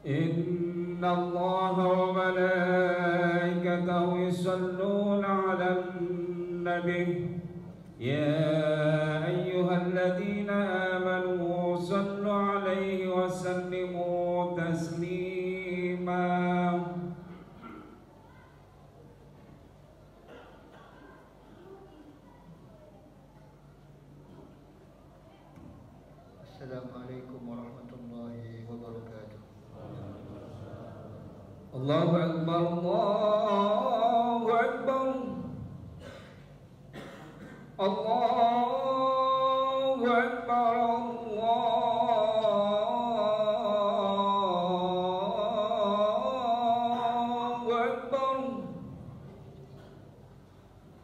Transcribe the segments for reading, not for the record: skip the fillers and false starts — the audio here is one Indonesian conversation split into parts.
إن الله وملائكته يصلون على النبي يا أيها الذين آمنوا صلوا عليه وسلموا تسليما. Assalamualaikum warahmatullahi wabarakatuh. Allahu Akbar, Allahu Akbar, Allahu Akbar, Allahu Akbar.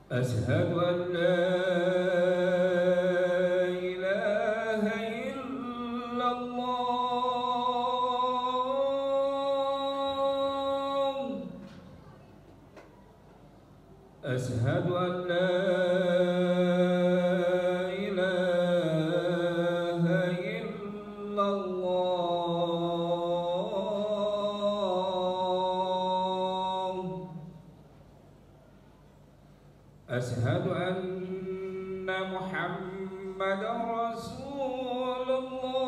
Asyhadu an la أشهد أن لا إله إلا الله. أشهد أن محمدا رسول الله.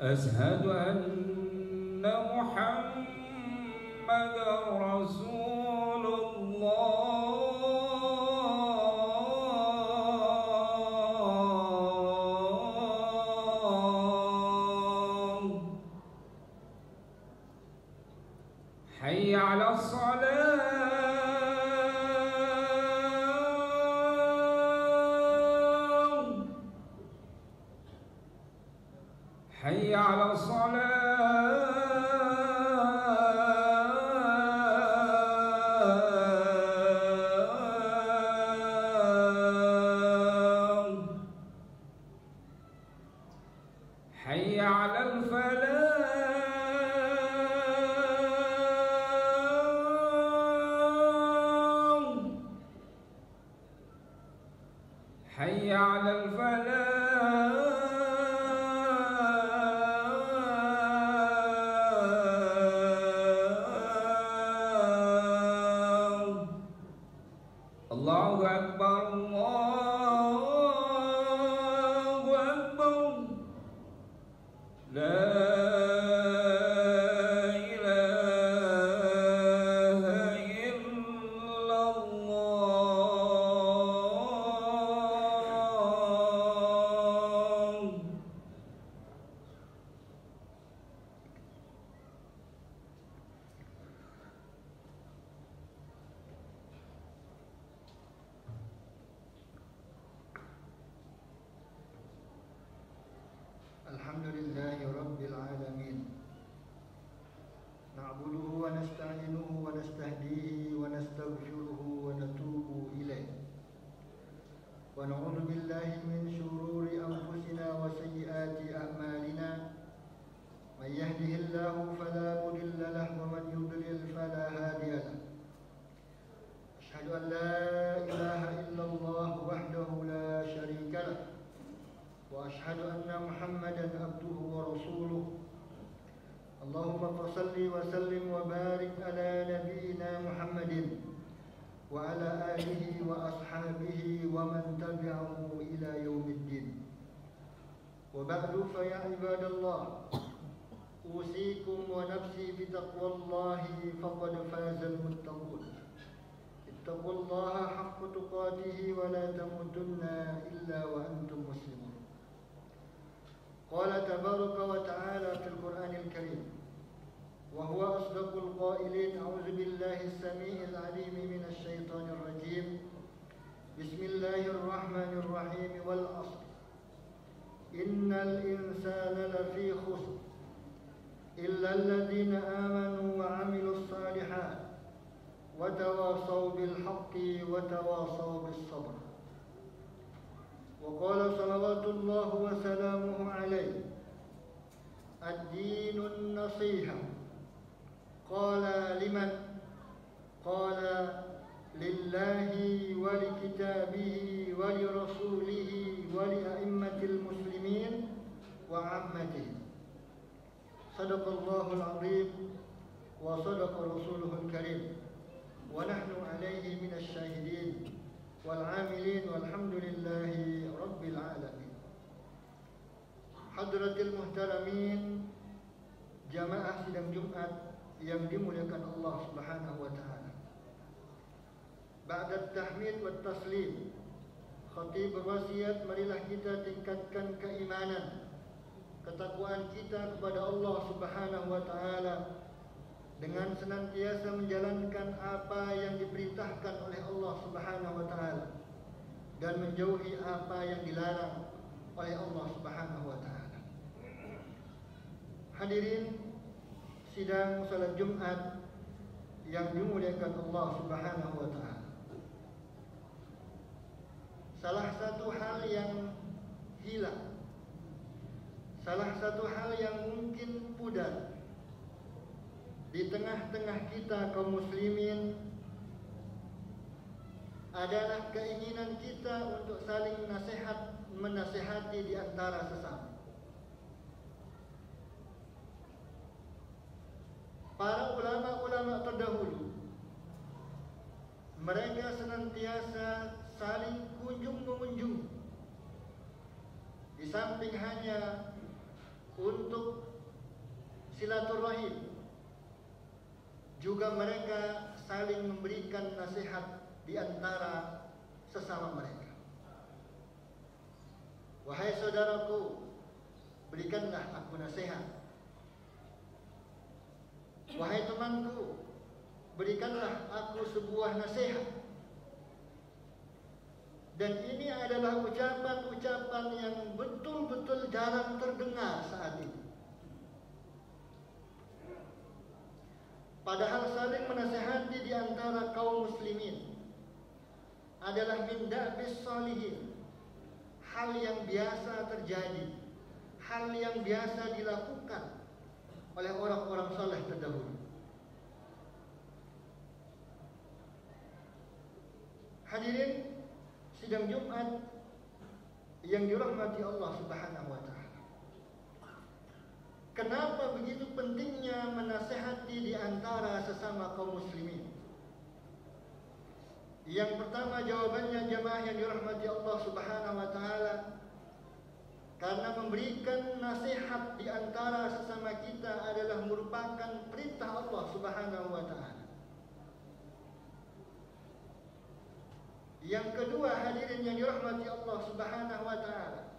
أشهد أن محمدا رسول الله. حي على الصلاة. حي على الصلاة. حي على الفلاح. حي على الفلاح. الله أكبر، الله أكبر. لا إله إلا الله. Alhamdulillahi Rabbil Alamin. Na'buduhu wa nasta'inuhu wa nastahdihi wa nastaghfiruhu wa natubu ilayh. Wa na'udzu billahi min shururi anfusina wa sayyiati a'malina. Man yahdihillahu fala mudilla lahu wa man yudlil fala hadiya lahu. Ashhadu an la ilaha illallah wahdahu la sharika lahu. وأشهد أن محمدا عبده ورسوله. اللهم صل وسلم وبارك على نبينا محمد وعلى آله وأصحابه ومن تبعه إلى يوم الدين. وبعد فيا عباد الله، أوصيكم ونفسي بتقوى الله فقد فاز المتقون. اتقوا الله حق تقاته ولا تموتن إلا وأنتم مسلمون. قال تبارك وتعالى في القرآن الكريم وهو أصدق القائلين: أعوذ بالله السميع العليم من الشيطان الرجيم. بسم الله الرحمن الرحيم. والعصر إن الإنسان لفي خسر إلا الذين آمنوا وعملوا الصالحات وتواصوا بالحق وتواصوا بالصبر. وقال صلوات الله وسلامه عليه: الدين النصيحة. قال: لمن؟ قال: لله ولكتابه ولرسوله ولأئمة المسلمين وعامتهم. صدق الله العظيم وصدق رسوله الكريم ونحن عليه من الشاهدين والعاملين والحمد لله رب العالمين. Hadratil muhtaramin, jamaah sidang Jumat yang dimuliakan Allah Subhanahu wa taala. Ba'da tahmid wa taslim, khatib berwasiat, marilah kita tingkatkan keimanan, ketakwaan kita kepada Allah Subhanahu wa taala dengan senantiasa menjalankan apa yang diperintahkan oleh Allah Subhanahu wa taala dan menjauhi apa yang dilarang oleh Allah Subhanahu wa taala. Hadirin sidang salat Jumat yang dimuliakan Allah Subhanahu wa taala. Salah satu hal yang hilang, salah satu hal yang mungkin pudar di tengah-tengah kita kaum muslimin adalah keinginan kita untuk saling menasihati di antara sesama. Para ulama-ulama terdahulu, mereka senantiasa saling kunjung-mengunjung, di samping hanya untuk silaturahim, juga mereka saling memberikan nasihat di antara sesama mereka. Wahai saudaraku, berikanlah aku nasihat. Wahai temanku, berikanlah aku sebuah nasihat. Dan ini adalah ucapan-ucapan yang betul-betul jarang terdengar saat ini. Padahal saling menasihati di antara kaum muslimin adalah min da'bis shalihin, hal yang biasa terjadi, hal yang biasa dilakukan oleh orang-orang saleh terdahulu. Hadirin sidang Jumat yang dirahmati Allah Subhanahu wa taala. Kenapa begitu pentingnya menasihati di antara sesama kaum muslimin? Yang pertama, jawabannya jamaah yang dirahmati Allah Subhanahu wa taala, karena memberikan nasihat di antara sesama kita adalah merupakan perintah Allah Subhanahu wa taala. Yang kedua, hadirin yang dirahmati Allah Subhanahu wa taala,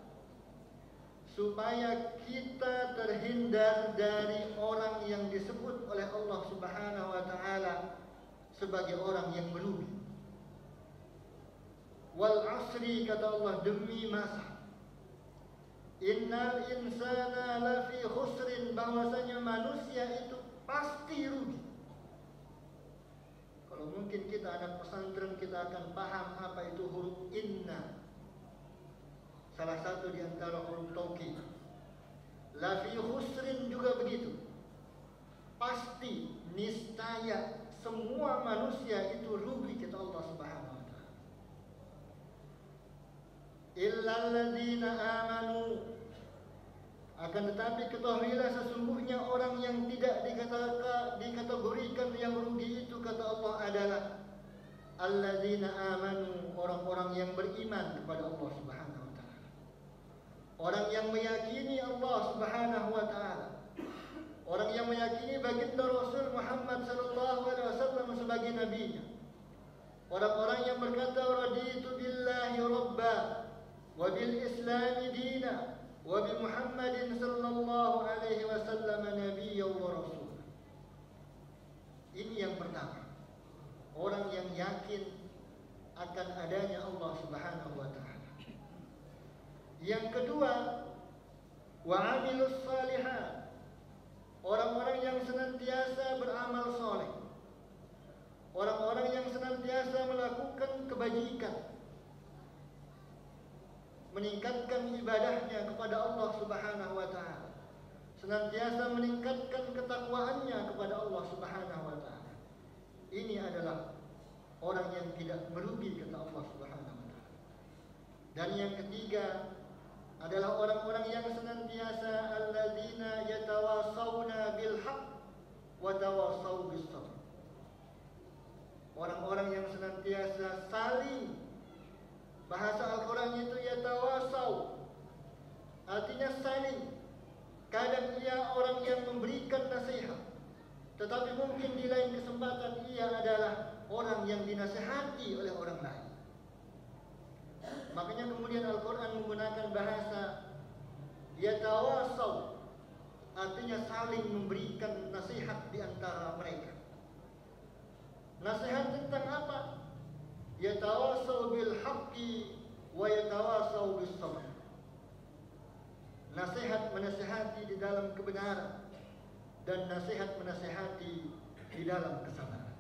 supaya kita terhindar dari orang yang disebut oleh Allah Subhanahu wa taala sebagai orang yang merugi. Wal asri, kata Allah, demi masa. Innal insana lafi khusrin, bahwasanya manusia itu pasti rugi. Kalau mungkin kita anak pesantren, kita akan paham apa itu huruf inna. Salah satu di antara huruf taukid. Lafi khusrin juga begitu. Pasti, niscaya semua manusia itu rugi, kata Allah Subhanahu wa taala. Illal ladzina amanu, akan tetapi ketahuilah sesungguhnya orang yang tidak dikategorikan yang rugi itu, kata Allah, adalah alladzina amanu, orang-orang yang beriman kepada Allah Subhanahu wa taala. Orang yang meyakini Allah Subhanahu wa taala. Orang yang meyakini baginda Rasul Muhammad sallallahu alaihi wasallam sebagai nabinya. Orang-orang yang berkata raditu billahi rabba wa bil islami dina wa bi Muhammadin sallallahu alaihi wasallam nabiyyan wa rasul. Ini yang pertama. Orang yang yakin akan adanya Allah Subhanahu wa taala. Yang kedua, wa amilus salihat. Orang-orang yang senantiasa beramal soleh. Orang-orang yang senantiasa melakukan kebajikan, meningkatkan ibadahnya kepada Allah Subhanahu wa taala, senantiasa meningkatkan ketakwaannya kepada Allah Subhanahu wa taala. Ini adalah orang yang tidak merugi, kata Allah Subhanahu wa taala. Dan yang ketiga adalah orang-orang yang senantiasa alladzina yatawasawna bil haqq wa tawasaw bis sabr. Orang-orang yang senantiasa saling, bahasa Al-Qur'an itu yatawasaw, artinya saling. Kadang ia orang yang memberikan nasihat, tetapi mungkin di lain kesempatan ia adalah orang yang dinasihati oleh orang lain. Makanya kemudian Al-Quran menggunakan bahasa yatawasaw, artinya saling memberikan nasihat di antara mereka. Nasihat tentang apa? Yatawasaw bil haqqi wa yatawasaw bis sabr. Nasihat menasihati di dalam kebenaran dan nasihat menasihati di dalam kesabaran.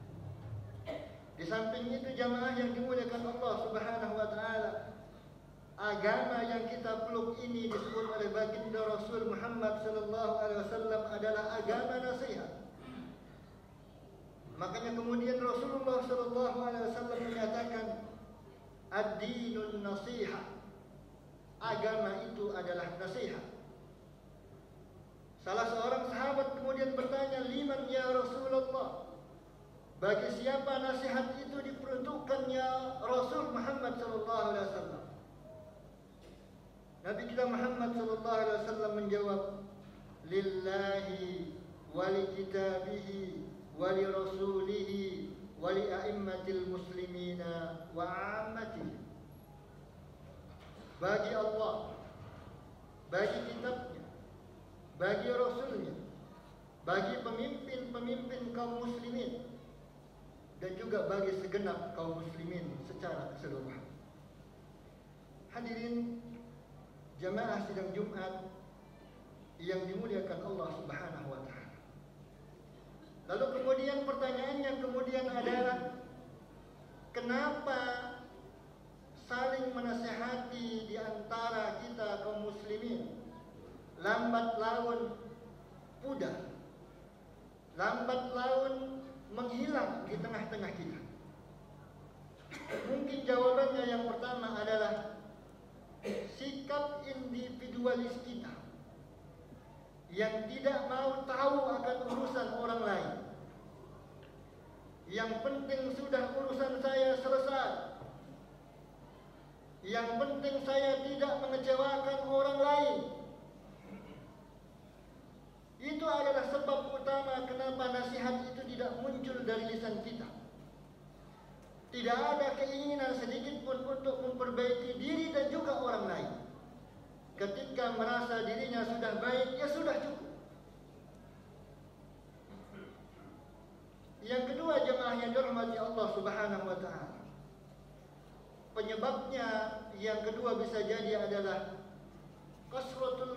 Di samping itu jamaah yang dimuliakan Allah Subhanahu wa taala, agama yang kita peluk ini disebut oleh baginda Rasul Muhammad sallallahu alaihi wasallam adalah agama nasihat. Makanya kemudian Rasulullah sallallahu alaihi wasallam menyatakan ad-dinun nasihat. Agama itu adalah nasihat. Salah seorang sahabat kemudian bertanya, "Liman ya Rasulullah?" Bagi siapa nasihat itu diperuntukkan ya Rasul Muhammad sallallahu alaihi wasallam? Nabi kita Muhammad sallallahu alaihi wasallam menjawab, "Lillahi wa li kitabihi wa li rasulihi wa li a'immatil muslimina wa 'ammatihi." Bagi Allah, bagi kitabnya, bagi Rasulnya, bagi pemimpin-pemimpin kaum muslimin, dan juga bagi segenap kaum muslimin secara keseluruhan. Hadirin jamaah sidang Jumat yang dimuliakan Allah Subhanahu wa taala. Lalu kemudian pertanyaannya kemudian adalah, kenapa saling menasihati di antara kita kaum muslimin lambat laun pudar, lambat laun menghilang di tengah-tengah kita? Mungkin jawabannya yang pertama adalah sikap individualis kita yang tidak mau tahu akan urusan orang lain. Yang penting sudah urusan saya selesai. Yang penting saya tidak mengecewakan orang lain. Itu adalah sebab utama kenapa nasihat itu tidak muncul dari lisan kita. Tidak ada keinginan sedikit pun untuk memperbaiki diri dan juga orang lain. Ketika merasa dirinya sudah baik, ya sudah cukup. Yang kedua, jemaah yang dirahmati Allah Subhanahu wa taala, penyebabnya yang kedua bisa jadi adalah kasratul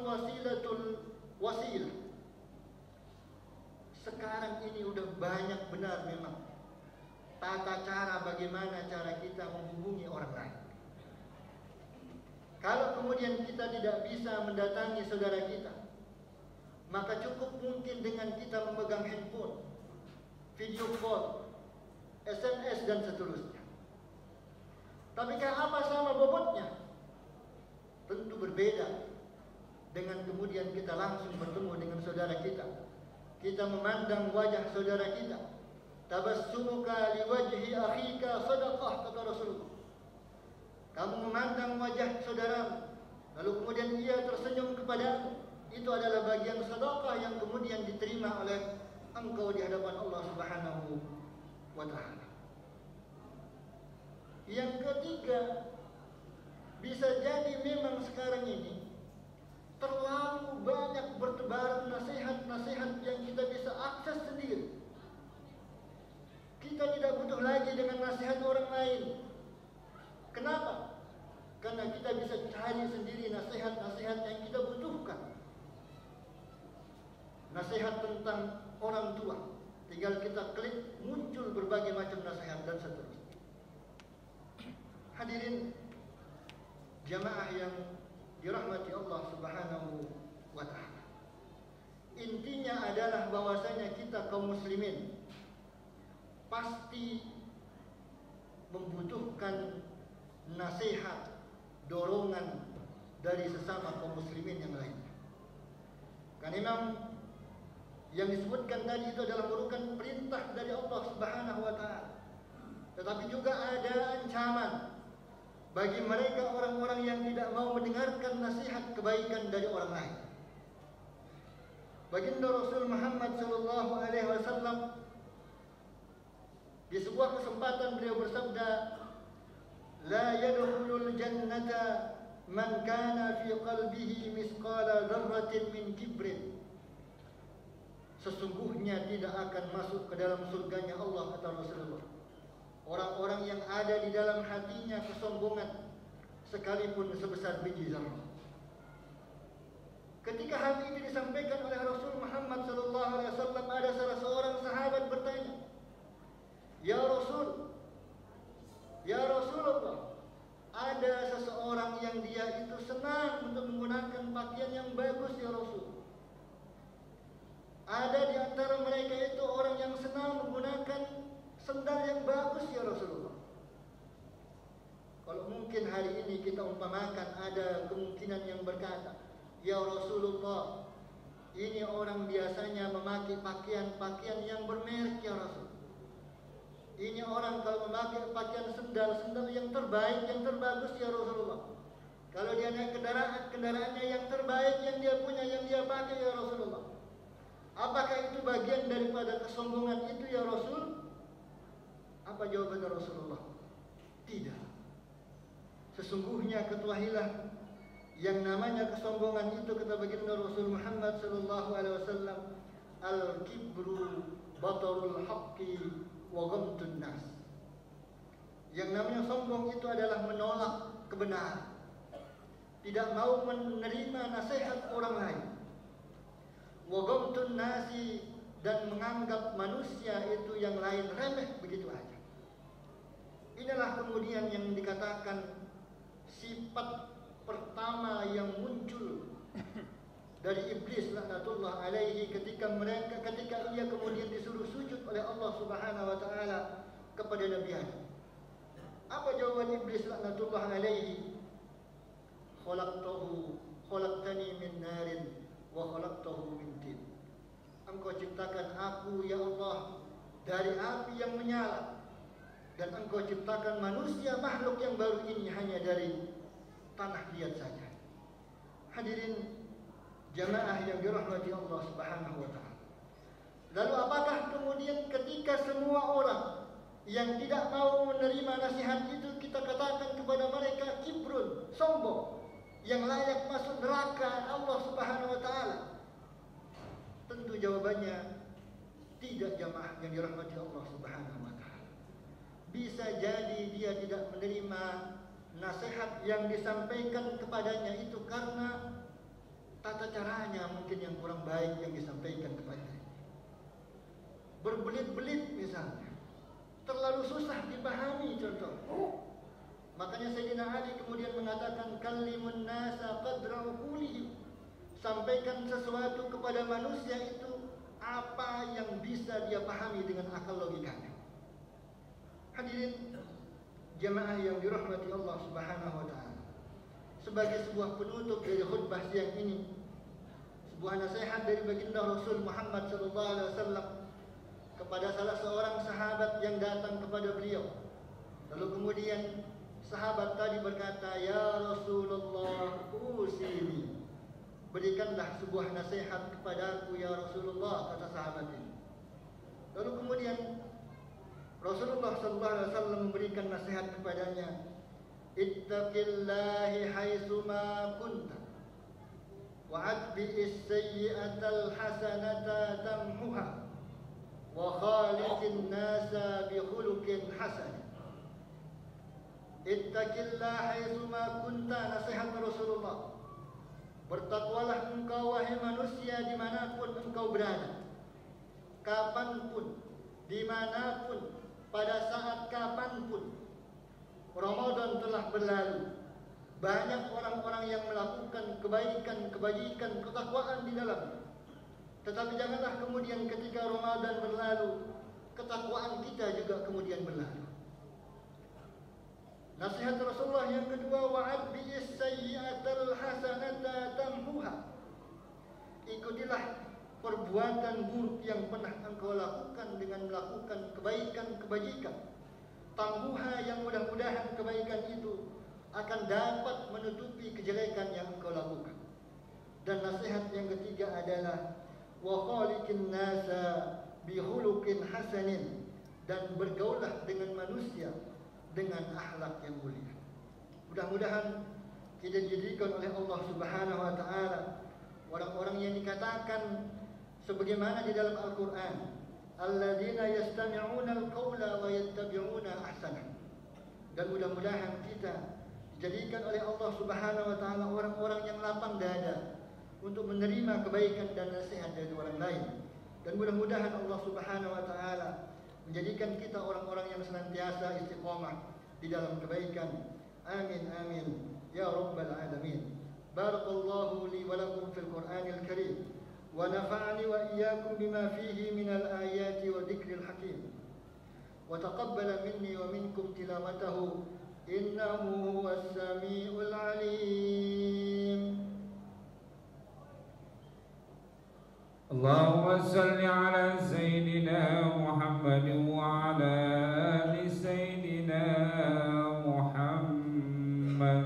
wasilah. Sekarang ini udah banyak benar memang tata cara bagaimana cara kita menghubungi orang lain. Kalau kemudian kita tidak bisa mendatangi saudara kita, maka cukup mungkin dengan kita memegang handphone, video call, SMS dan seterusnya. Tapi apa sama bobotnya? Tentu berbeda dengan kemudian kita langsung bertemu dengan saudara kita. Kita memandang wajah saudara kita. Tabassumuka liwajhi akhika sadaqah, kata Rasulullah. Kamu memandang wajah saudaramu, lalu kemudian ia tersenyum kepadamu, itu adalah bagian sedekah yang kemudian diterima oleh engkau di hadapan Allah Subhanahu wa taala. Yang ketiga, bisa jadi memang sekarang ini terlalu banyak bertebaran nasihat-nasihat yang kita bisa akses sendiri. Kita tidak butuh lagi dengan nasihat orang lain. Kenapa? Karena kita bisa cari sendiri nasihat-nasihat yang kita butuhkan. Nasihat tentang orang tua, tinggal kita klik, muncul berbagai macam nasihat dan seterusnya. Hadirin jamaah yang dirahmati Allah Subhanahu wa taala, intinya adalah bahwasanya kita kaum muslimin pasti membutuhkan nasihat dorongan dari sesama kaum muslimin yang lain. Karena memang yang disebutkan tadi itu adalah merupakan perintah dari Allah Subhanahu wa taala. Tetapi juga ada ancaman bagi mereka orang-orang yang tidak mau mendengarkan nasihat kebaikan dari orang lain. Baginda Rasul Muhammad sallallahu alaihi wasallam di sebuah kesempatan beliau bersabda, "La yadkhulul jannata man kana fi qalbihi misqala dzarratin min kibrin." Sesungguhnya tidak akan masuk ke dalam surganya Allah, kata Rasulullah, orang-orang yang ada di dalam hatinya kesombongan sekalipun sebesar biji zarah. Ketika hal ini disampaikan oleh Rasul Muhammad sallallahu alaihi wasallam, ada salah seorang sahabat bertanya, "Ya Rasul, ya Rasulullah, ada seseorang yang dia itu senang untuk menggunakan pakaian yang bagus ya Rasul. Ada di antara mereka itu orang yang senang menggunakan sendal yang bagus ya Rasulullah." Kalau mungkin hari ini kita umpamakan ada kemungkinan yang berkata, "Ya Rasulullah, ini orang biasanya memakai pakaian-pakaian yang bermerek ya Rasul. Ini orang kalau memakai pakaian sendal yang terbaik, yang terbagus ya Rasulullah. Kalau dia naik kendaraannya yang terbaik, yang dia punya, yang dia pakai ya Rasulullah. Apakah itu bagian daripada kesombongan itu ya Rasul?" Apa jawaban Rasulullah? Tidak. Sesungguhnya ketahuilah, yang namanya kesombongan itu, kata baginda Rasul Muhammad sallallahu alaihi wasallam, al-kibru batarul haqqi wa ghamtun nas. Yang namanya sombong itu adalah menolak kebenaran, tidak mau menerima nasihat orang lain, wa ghamtun nasi, dan menganggap manusia itu yang lain remeh begitu aja. Inilah kemudian yang dikatakan sifat pertama yang muncul dari iblis laknatullah alaihi ketika ia kemudian disuruh sujud oleh Allah Subhanahu wa taala kepada Nabi Adam. Apa jawaban iblis laknatullah alaihi? Khalaqtani min narin wa khalaqtahu min tin. Engkau ciptakan aku ya Allah dari api yang menyala, dan engkau ciptakan manusia makhluk yang baru ini hanya dari tanah liat saja. Hadirin jamaah yang dirahmati Allah Subhanahu wa taala. Lalu apakah kemudian ketika semua orang yang tidak mau menerima nasihat itu kita katakan kepada mereka kibrun, sombong, yang layak masuk neraka Allah Subhanahu wa taala? Tentu jawabannya tidak, jamaah yang dirahmati Allah Subhanahu wa taala. Bisa jadi dia tidak menerima nasihat yang disampaikan kepadanya itu karena tata caranya mungkin yang kurang baik yang disampaikan kepadanya. Berbelit-belit misalnya, terlalu susah dipahami contoh. Makanya Sayyidina Ali kemudian mengatakan, "Kallimun nasa qadra uqulihim." Sampaikan sesuatu kepada manusia itu apa yang bisa dia pahami dengan akal logikanya. Hadirin jamaah yang dirahmati Allah Subhanahu wa taala, sebagai sebuah penutup dari khutbah siang ini, sebuah nasihat dari baginda Rasul Muhammad sallallahu alaihi wasallam kepada salah seorang sahabat yang datang kepada beliau. Lalu kemudian sahabat tadi berkata, "Ya Rasulullah, usini." Berikanlah sebuah nasihat kepadaku ya Rasulullah, kata sahabat ini. Lalu kemudian Rasulullah SAW memberikan nasihat kepadanya, "Ittaqillahi haitsuma kunta wa atbi'is sayyi'atal hasanata tamhuha wa khaliqin nasa bi khuluqin hasan." Ittaqillahi haitsuma kunta, nasihat Rasulullah. Bertakwalah engkau wahai manusia dimanapun engkau berada, kapanpun, dimanapun, pada saat kapanpun. Ramadan telah berlalu, banyak orang-orang yang melakukan kebaikan, kebajikan, ketakwaan di dalamnya. Tetapi janganlah kemudian ketika Ramadan berlalu, ketakwaan kita juga kemudian berlalu. Nasihat Rasulullah Allah yang kedua, wa'adbi'is sayyi'atal hasanata tamhuha. Ikutilah perbuatan buruk yang pernah engkau lakukan dengan melakukan kebaikan kebajikan. Tamhuha, yang mudah-mudahan kebaikan itu akan dapat menutupi kejelekan yang engkau lakukan. Dan nasihat yang ketiga adalah wa khaliqin nasa bi khuluqin hasanin, dan bergaulah dengan manusia dengan akhlak yang mulia. Mudah-mudahan kita dijadikan oleh Allah Subhanahu wa taala orang-orang yang dikatakan sebagaimana di dalam Al-Qur'an, alladzina yastami'una al-qawla wa yattabi'una ahsanah. Dan mudah-mudahan kita dijadikan oleh Allah Subhanahu wa taala orang-orang yang lapang dada untuk menerima kebaikan dan nasihat dari orang lain. Dan mudah-mudahan Allah Subhanahu wa taala menjadikan kita orang-orang yang senantiasa istiqamah di dalam kebaikan. Amin amin ya rabbal alamin. Barakallahu li wa lakum fil Qur'anil Karim wa nafa'ani wa iyyakum bima fihi minal ayati wa dzikril hakim. Wa taqabbala minni wa minkum tilawatahu innahu huwas samiul alim. اللهم صل على سيدنا محمد وعلى آل سيدنا محمد.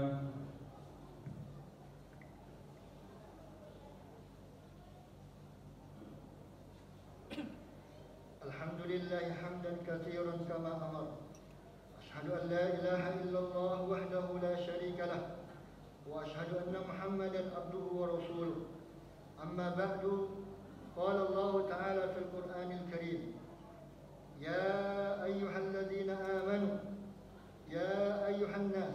الحمد لله حمدا كثيرا كما أمر. أشهد أن لا إله إلا الله وحده لا شريك له وأشهد أن محمدا عبده ورسوله. أما بعد، قال الله تعالى في القرآن الكريم: يا أيها الذين آمنوا يا أيها الناس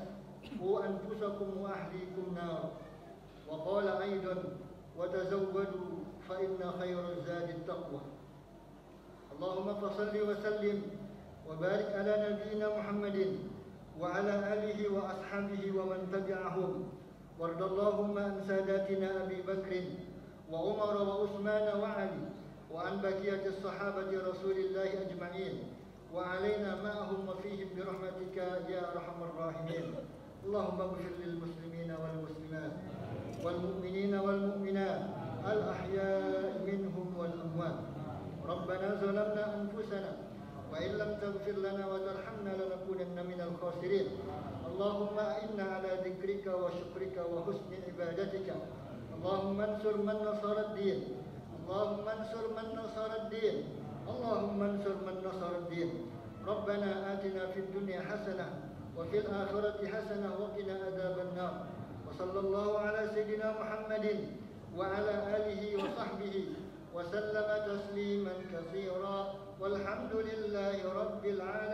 قوا أنفسكم وأهليكم نارا. وقال أيضا: وتزودوا فإن خير الزاد التقوى. اللهم فصل وسلم وبارك على نبينا محمد وعلى آله وأصحابه ومن تبعهم. وارض اللهم عن ساداتنا أبي بكر وعمر وعثمان وعلي وعن بقية الصحابة رسول الله أجمعين وعلينا معهم وفيهم برحمتك يا أرحم الراحمين. اللهم اغفر للمسلمين والمسلمات والمؤمنين والمؤمنات الأحياء منهم والأموات. ربنا ظلمنا أنفسنا وإن لم تغفر لنا وترحمنا لنكونن من الخاسرين. اللهم أعنا على ذكرك وشكرك وحسن عبادتك. اللهم انصر من نصر الدين. اللهم انصر من نصر الدين. اللهم انصر من نصر الدين. ربنا آتنا في الدنيا حسنة وفي الآخرة حسنة وقنا عذاب النار. وصلى الله على سيدنا محمد وعلى آله وصحبه وسلم تسليما كثيرا والحمد لله رب العالمين.